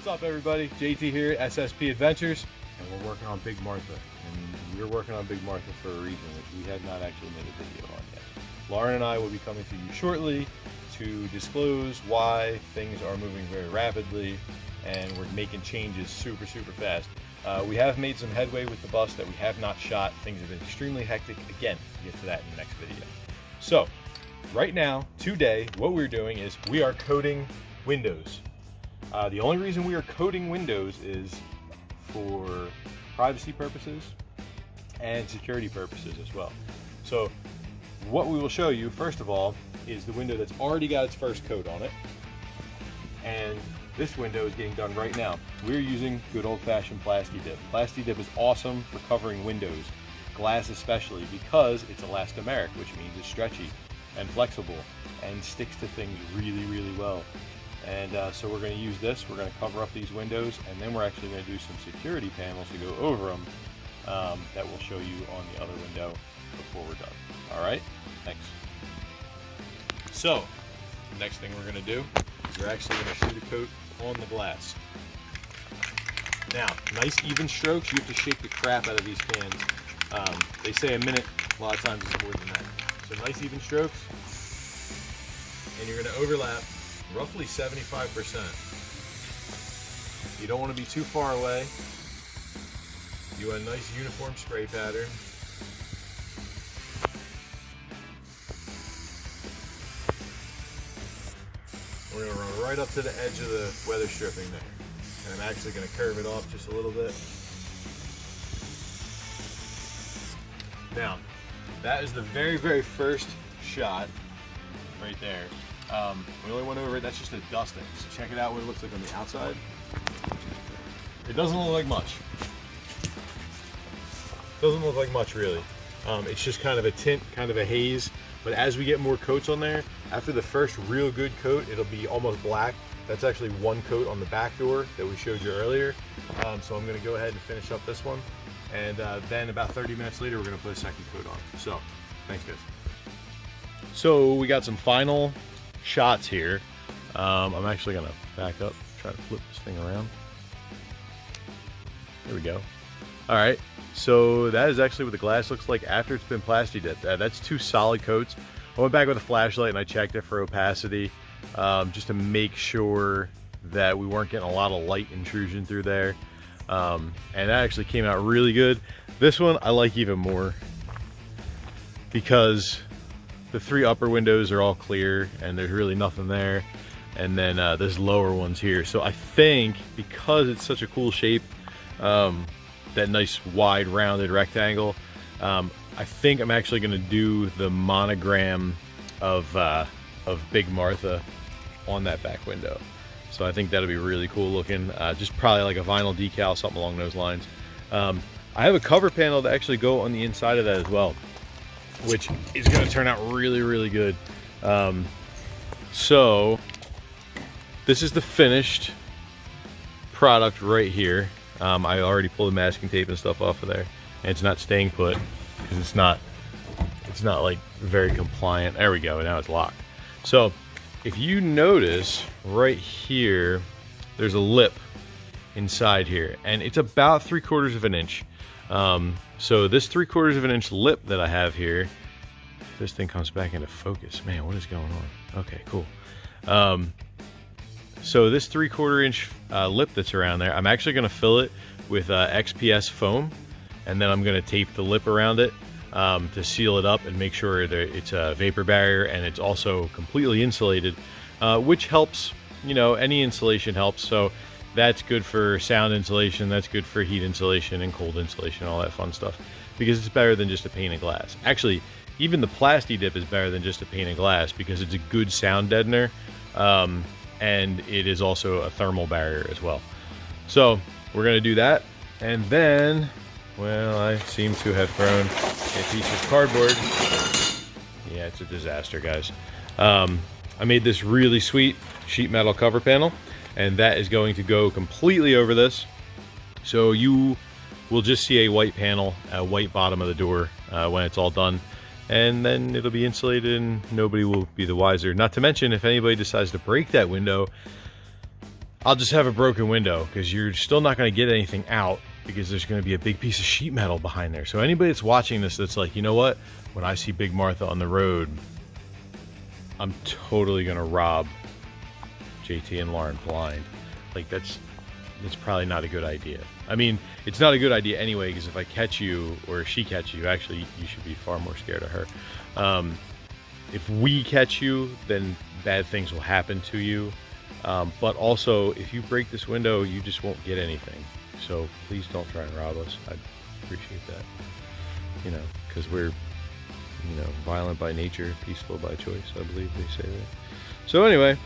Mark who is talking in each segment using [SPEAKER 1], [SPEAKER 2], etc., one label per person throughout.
[SPEAKER 1] What's up, everybody? JT here, SSP Adventures, and we're working on Big Martha. And we're working on Big Martha for a reason, which we have not actually made a video on yet. Lauren and I will be coming to you shortly to disclose why things are moving very rapidly, and we're making changes super fast. We have made some headway with the bus that we have not shot. Things have been extremely hectic. Again, we'll get to that in the next video. So, right now, today, what we're doing is we are coating windows. The only reason we are coating windows is for privacy purposes and security purposes as well. So what we will show you, first of all, is the window that's already got its first coat on it. And this window is getting done right now. We're using good old-fashioned plasti-dip. Plasti-dip is awesome for covering windows, glass especially, because it's elastomeric, which means it's stretchy and flexible and sticks to things really well. And so we're going to use this, we're going to cover up these windows, and then we're actually going to do some security panels to go over them that we'll show you on the other window before we're done. Alright, thanks. So, the next thing we're going to do is we're actually going to shoot a coat on the glass. Now, nice even strokes. You have to shake the crap out of these cans. They say a minute, a lot of times it's more than that. So nice even strokes, and you're going to overlap roughly 75%. You don't want to be too far away. You want a nice uniform spray pattern. We're going to run right up to the edge of the weather stripping there. And I'm actually going to curve it off just a little bit. Now, that is the very first shot right there. We only went over it, that's just a dusting. So check it out what it looks like on the outside. It doesn't look like much. Doesn't look like much really. It's just kind of a tint, kind of a haze. But as we get more coats on there, after the first real good coat, it'll be almost black. That's actually one coat on the back door that we showed you earlier. So I'm gonna go ahead and finish up this one. And then about 30 minutes later, we're gonna put a second coat on. So, thanks guys. So we got some final shots here. I'm actually gonna back up, try to flip this thing around. There we go. All right, so that is actually what the glass looks like after it's been plasti-dipped. That's two solid coats. I went back with a flashlight and I checked it for opacity, just to make sure that we weren't getting a lot of light intrusion through there. And that actually came out really good. This one I like even more because the three upper windows are all clear and there's really nothing there, and then this lower one's here. So I think because it's such a cool shape, that nice wide rounded rectangle, I think I'm actually going to do the monogram of Big Martha on that back window. So I think that'll be really cool looking. Just probably like a vinyl decal, something along those lines. I have a cover panel to actually go on the inside of that as well, which is going to turn out really good. So this is the finished product right here. I already pulled the masking tape and stuff off of there, and it's not staying put because it's not like very compliant. There we go, now it's locked. So if you notice right here, there's a lip inside here, and it's about 3/4 of an inch. So this 3/4 of an inch lip that I have here, if this thing comes back into focus, man, what is going on? Okay, cool. So this 3/4 inch lip that's around there, I'm actually going to fill it with XPS foam, and then I'm going to tape the lip around it to seal it up and make sure that it's a vapor barrier and it's also completely insulated, which helps. You know, any insulation helps. So that's good for sound insulation, that's good for heat insulation and cold insulation, all that fun stuff, because it's better than just a pane of glass. Actually, even the plasti-dip is better than just a pane of glass because it's a good sound deadener, and it is also a thermal barrier as well. So we're going to do that, and then, well, I seem to have thrown a piece of cardboard. Yeah, it's a disaster, guys. I made this really sweet sheet metal cover panel, and that is going to go completely over this. So you will just see a white panel, a white bottom of the door when it's all done. And then it'll be insulated and nobody will be the wiser. Not to mention, if anybody decides to break that window, I'll just have a broken window, because you're still not going to get anything out, because there's going to be a big piece of sheet metal behind there. So anybody that's watching this that's like, you know what, when I see Big Martha on the road, I'm totally going to rob JT and Lauren blind. Like, that's probably not a good idea. I mean, it's not a good idea anyway, because if I catch you, or she catch you, actually you should be far more scared of her. If we catch you, then bad things will happen to you. But also, if you break this window, you just won't get anything. So please don't try and rob us. I'd appreciate that. You know, because we're, you know, violent by nature, peaceful by choice, I believe they say that. So anyway,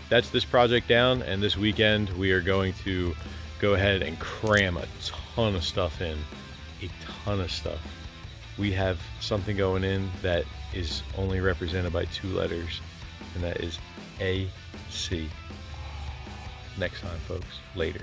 [SPEAKER 1] that's this project down, and this weekend we are going to go ahead and cram a ton of stuff in. A ton of stuff. We have something going in that is only represented by 2 letters, and that is AC. Next time, folks. Later.